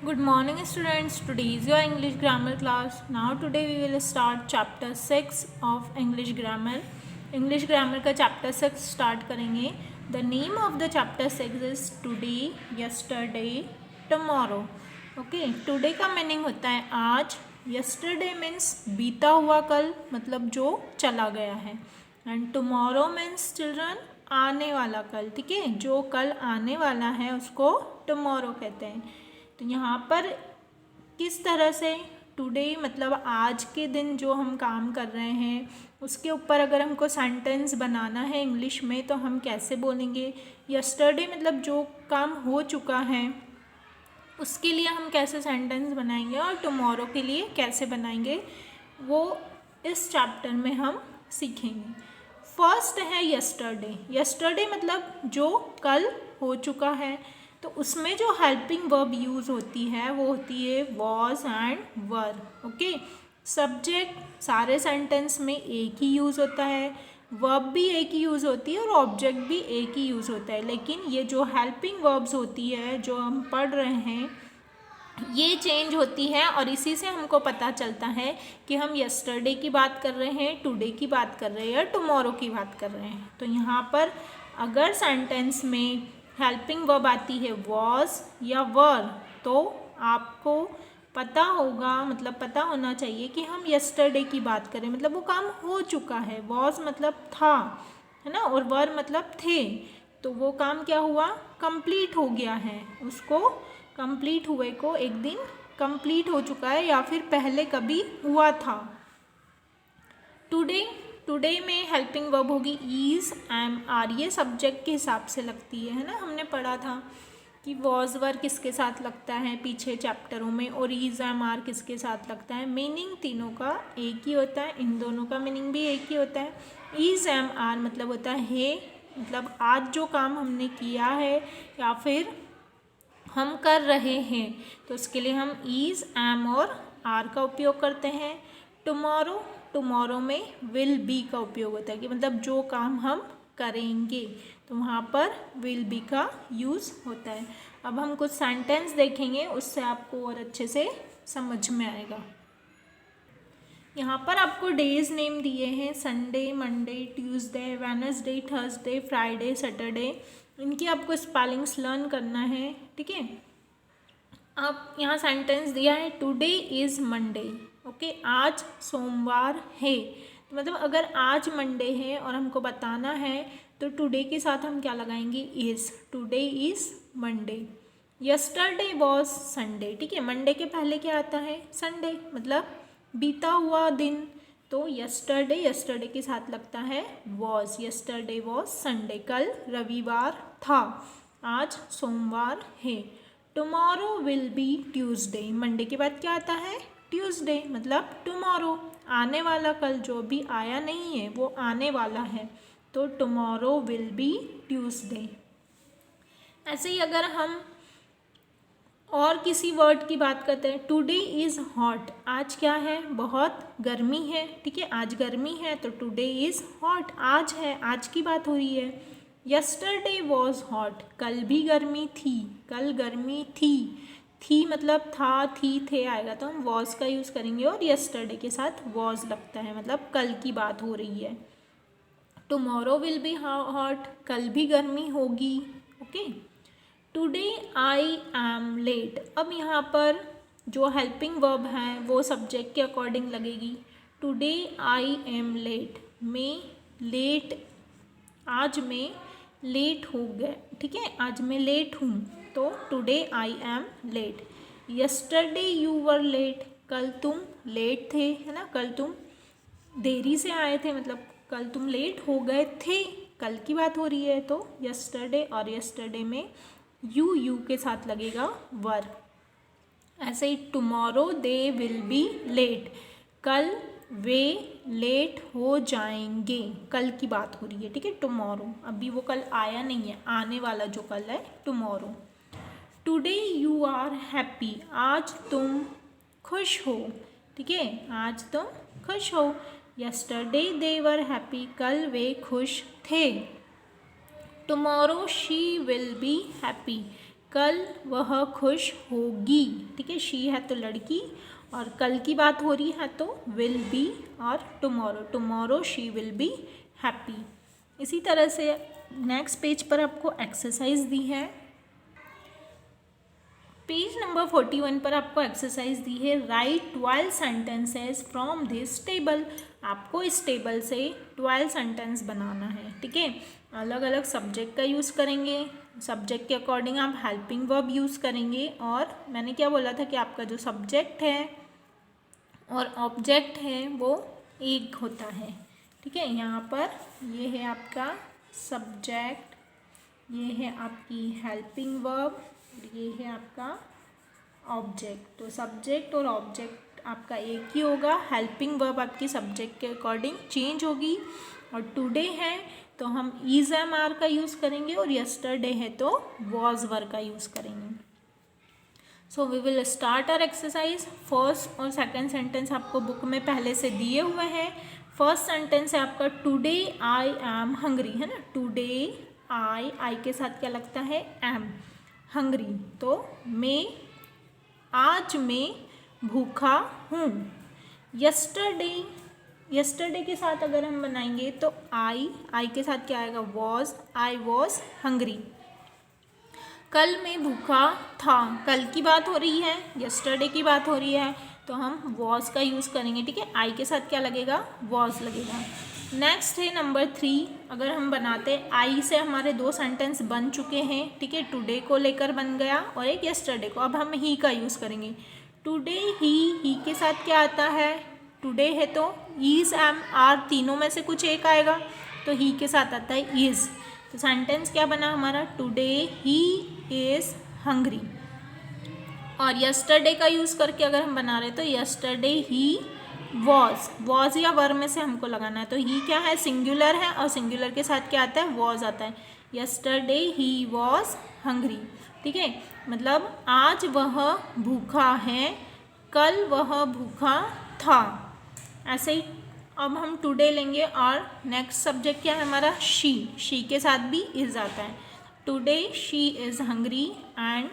Good morning students. Today is your English grammar class. Now today we will start chapter 6 of English grammar. English grammar का chapter 6 start करेंगे. The name of the chapter 6 is today, yesterday, tomorrow. Okay, today का meaning होता है आज. Yesterday means बीता हुआ कल, मतलब जो चला गया है. And tomorrow means children आने वाला कल. ठीक है, जो कल आने वाला है उसको tomorrow कहते हैं. तो यहाँ पर किस तरह से टुडे मतलब आज के दिन जो हम काम कर रहे हैं उसके ऊपर अगर हमको सेंटेंस बनाना है इंग्लिश में तो हम कैसे बोलेंगे. यस्टरडे मतलब जो काम हो चुका है उसके लिए हम कैसे सेंटेंस बनाएंगे और टुमारो के लिए कैसे बनाएंगे वो इस चैप्टर में हम सीखेंगे. फर्स्ट है यस्टरडे. यस्टरडे मतलब जो कल हो चुका है. तो उसमें जो हेल्पिंग वर्ब यूज़ होती है वो होती है was and were. Okay, subject सारे सेंटेंस में एक ही यूज़ होता है, वर्ब भी एक ही यूज़ होती है और ऑब्जेक्ट भी एक ही यूज़ होता है. लेकिन ये जो हेल्पिंग वर्ब्स होती है जो हम पढ़ रहे हैं ये चेंज होती है और इसी से हमको पता चलता है कि हम यस्टरडे की बात कर रहे हैं, टुडे की बात कर रहे हैं या टुमारो की बात कर रहे हैं. तो यहाँ पर अगर सेंटेंस में हेल्पिंग वर्ब आती है वॉज या वर तो आपको पता होगा, मतलब पता होना चाहिए कि हम यस्टरडे की बात करें, मतलब वो काम हो चुका है. वॉज मतलब था, है ना, और वर मतलब थे. तो वो काम क्या हुआ, कंप्लीट हो गया है. उसको कंप्लीट हुए को एक दिन कंप्लीट हो चुका है या फिर पहले कभी हुआ था. टुडे टुडे में हेल्पिंग वर्ब होगी ईज एम आर. ये सब्जेक्ट के हिसाब से लगती है ना. हमने पढ़ा था कि वॉज वर किसके साथ लगता है पीछे चैप्टरों में और ईज एम आर किसके साथ लगता है. मीनिंग तीनों का एक ही होता है, इन दोनों का मीनिंग भी एक ही होता है. ईज एम आर मतलब होता है मतलब आज जो काम हमने किया है या फिर हम कर रहे हैं तो उसके लिए हम ईज एम और आर का उपयोग करते हैं. टुमारो टुमारो में विल बी का उपयोग होता है कि मतलब जो काम हम करेंगे तो वहाँ पर विल बी का यूज़ होता है. अब हम कुछ सेंटेंस देखेंगे उससे आपको और अच्छे से समझ में आएगा. यहाँ पर आपको डेज नेम दिए हैं Sunday, Monday, Tuesday, Wednesday, Thursday, Friday, Saturday. इनकी आपको स्पेलिंग्स लर्न करना है. ठीक है, अब यहाँ सेंटेंस दिया है टुडे इज़ मंडे. ओके, आज सोमवार है. तो मतलब अगर आज मंडे है और हमको बताना है तो टुडे के साथ हम क्या लगाएंगे is. Today is Monday. Yesterday was Sunday. ठीक है, मंडे के पहले क्या आता है संडे, मतलब बीता हुआ दिन. तो यस्टरडे यस्टरडे के साथ लगता है वॉज. यस्टरडे वॉज संडे, कल रविवार था, आज सोमवार है. Tomorrow will be Tuesday. Monday के बाद क्या आता है ट्यूसडे, मतलब टुमारो, आने वाला कल, जो भी आया नहीं है वो आने वाला है. तो टुमारो विल बी ट्यूसडे. ऐसे ही अगर हम और किसी वर्ड की बात करते हैं, टुडे इज़ हॉट. आज क्या है, बहुत गर्मी है. ठीक है, आज गर्मी है तो टुडे इज़ हॉट, आज है, आज की बात हो रही है. Yesterday was hot. कल भी गर्मी थी, कल गर्मी थी. थी मतलब था, थी, थे आएगा तो हम वॉज का यूज़ करेंगे और यस्टरडे के साथ वॉज लगता है, मतलब कल की बात हो रही है. टुमारो विल बी हॉट, कल भी गर्मी होगी. Okay, today I am late. अब यहाँ पर जो हेल्पिंग वर्ब है वो सब्जेक्ट के अकॉर्डिंग लगेगी. Today I am late. मैं लेट, आज मैं लेट हो गया. ठीक है, आज मैं लेट हूँ तो today I am late. Yesterday you were late. कल तुम लेट थे, है ना, कल तुम देरी से आए थे, मतलब कल तुम लेट हो गए थे, कल की बात हो रही है. तो यस्टरडे और यस्टरडे में यू के साथ लगेगा वर. ऐसे ही tomorrow they will be late. कल वे लेट हो जाएंगे, कल की बात हो रही है. ठीक है, टुमारो, अभी वो कल आया नहीं है, आने वाला जो कल है tomorrow. Today you are happy. आज तुम खुश हो. ठीक है, आज तुम खुश हो. Yesterday they were happy. कल वे खुश थे. Tomorrow she will be happy. कल वह खुश होगी. ठीक है, शी है तो लड़की, और कल की बात हो रही है तो विल बी, और tomorrow she will be happy. इसी तरह से नेक्स्ट पेज पर आपको एक्सरसाइज दी है। पेज नंबर 41 पर आपको एक्सरसाइज दी है, right 12 sentences from this table. आपको इस टेबल से 12 सेंटेंस बनाना है, ठीक है। अलग अलग सब्जेक्ट का यूज़ करेंगे, सब्जेक्ट के अकॉर्डिंग आप हेल्पिंग वर्ब यूज़ करेंगे, और मैंने क्या बोला था कि आपका जो सब्जेक्ट है और ऑब्जेक्ट है वो एक होता है, ठीक है। यहाँ पर ये है आपका सब्जेक्ट, ये है आपकी हेल्पिंग वर्ब, ये है आपका ऑब्जेक्ट। तो सब्जेक्ट और ऑब्जेक्ट आपका एक ही होगा, हेल्पिंग वर्ब आपकी सब्जेक्ट के अकॉर्डिंग चेंज होगी। और टुडे है तो हम इज एम आर का यूज़ करेंगे, और यस्टरडे है तो वॉज वर का यूज़ करेंगे। So we will start our exercise. First और सेकंड सेंटेंस आपको बुक में पहले से दिए हुए हैं। फर्स्ट सेंटेंस है आपका टुडे आई एम हंग्री, है ना। टुडे आई के साथ क्या लगता है, एम, हंग्री, तो मैं, आज मैं भूखा हूँ। यस्टरडे के साथ अगर हम बनाएंगे तो आई के साथ क्या आएगा, वॉज, आई वॉज हंग्री। कल मैं भूखा था, कल की बात हो रही है, यस्टरडे की बात हो रही है, तो हम वॉज का यूज़ करेंगे, ठीक है। आई के साथ क्या लगेगा, वॉज लगेगा। नेक्स्ट है नंबर 3, अगर हम बनाते, आई से हमारे 2 सेंटेंस बन चुके हैं, ठीक है। टुडे को लेकर बन गया और एक यस्टरडे को। अब हम ही का यूज़ करेंगे। टुडे ही के साथ क्या आता है, टुडे है तो इज एम आर तीनों में से कुछ एक आएगा, तो ही के साथ आता है इज। तो सेंटेंस क्या बना हमारा, टुडे ही इज हंग्री। और यस्टरडे का यूज़ करके अगर हम बना रहे तो यस्टरडे ही वॉज या वर में से हमको लगाना है। तो ही क्या है, सिंगुलर है, और सिंगुलर के साथ क्या आता है, वॉज आता है। यस्टरडे ही वॉज हंग्री, ठीक है। मतलब आज वह भूखा है, कल वह भूखा था, ऐसे ही। अब हम टुडे लेंगे, और नेक्स्ट सब्जेक्ट क्या है हमारा, शी के साथ भी इज आता है। Today she is hungry and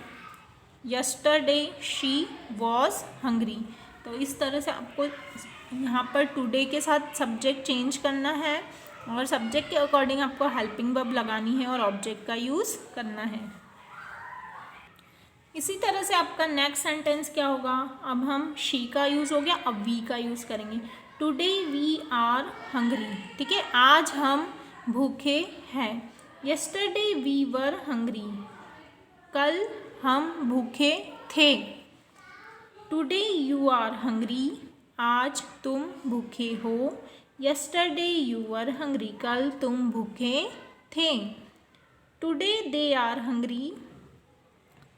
yesterday she was hungry. तो इस तरह से आपको यहाँ पर टुडे के साथ सब्जेक्ट चेंज करना है, और सब्जेक्ट के अकॉर्डिंग आपको हेल्पिंग वर्ब लगानी है और ऑब्जेक्ट का यूज़ करना है। इसी तरह से आपका नेक्स्ट सेंटेंस क्या होगा, अब हम शी का यूज़ हो गया, अब वी का यूज़ करेंगे। टुडे वी आर हंग्री, ठीक है, आज हम भूखे हैं। यस्टरडे वी वर हंग्री, कल हम भूखे थे। टुडे यू आर हंग्री, आज तुम भूखे हो। यस्टरडे यू वर हंग्री, कल तुम भूखे थे। टुडे दे आर हंग्री,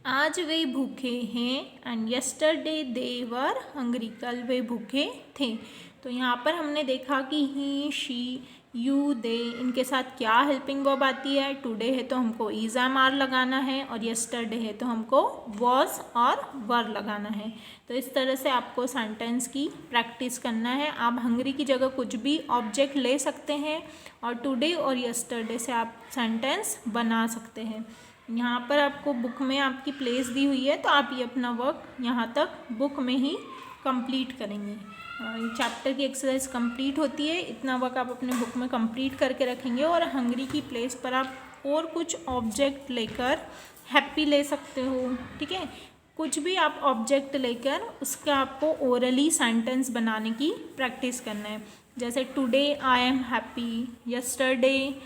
आज वे भूखे हैं। And yesterday they were hungry, कल वे भूखे थे। तो यहाँ पर हमने देखा कि ही, शी, यू, दे, इनके साथ क्या हेल्पिंग वर्ब आती है। टुडे है तो हमको इज एम आर लगाना है, और यस्टरडे है तो हमको वॉज और वर लगाना है। तो इस तरह से आपको सेंटेंस की प्रैक्टिस करना है। आप हंग्री की जगह कुछ भी ऑब्जेक्ट ले सकते हैं, और टुडे और यस्टरडे से आप सेंटेंस बना सकते हैं। यहाँ पर आपको बुक में आपकी प्लेस दी हुई है, तो आप ये अपना वर्क यहाँ तक बुक में ही कंप्लीट करेंगे। चैप्टर की एक्सरसाइज कंप्लीट होती है, इतना वर्क आप अपने बुक में कंप्लीट करके रखेंगे। और हंग्री की प्लेस पर आप और कुछ ऑब्जेक्ट लेकर हैप्पी ले सकते हो, ठीक है। कुछ भी आप ऑब्जेक्ट लेकर उसका आपको ओरली सेंटेंस बनाने की प्रैक्टिस करना है। जैसे today I am happy, yesterday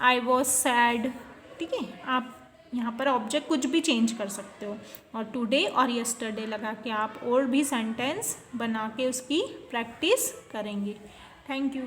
I was sad, ठीक है। आप यहाँ पर ऑब्जेक्ट कुछ भी चेंज कर सकते हो, और टुडे और यस्टरडे लगा के आप और भी सेंटेंस बना के उसकी प्रैक्टिस करेंगे। Thank you.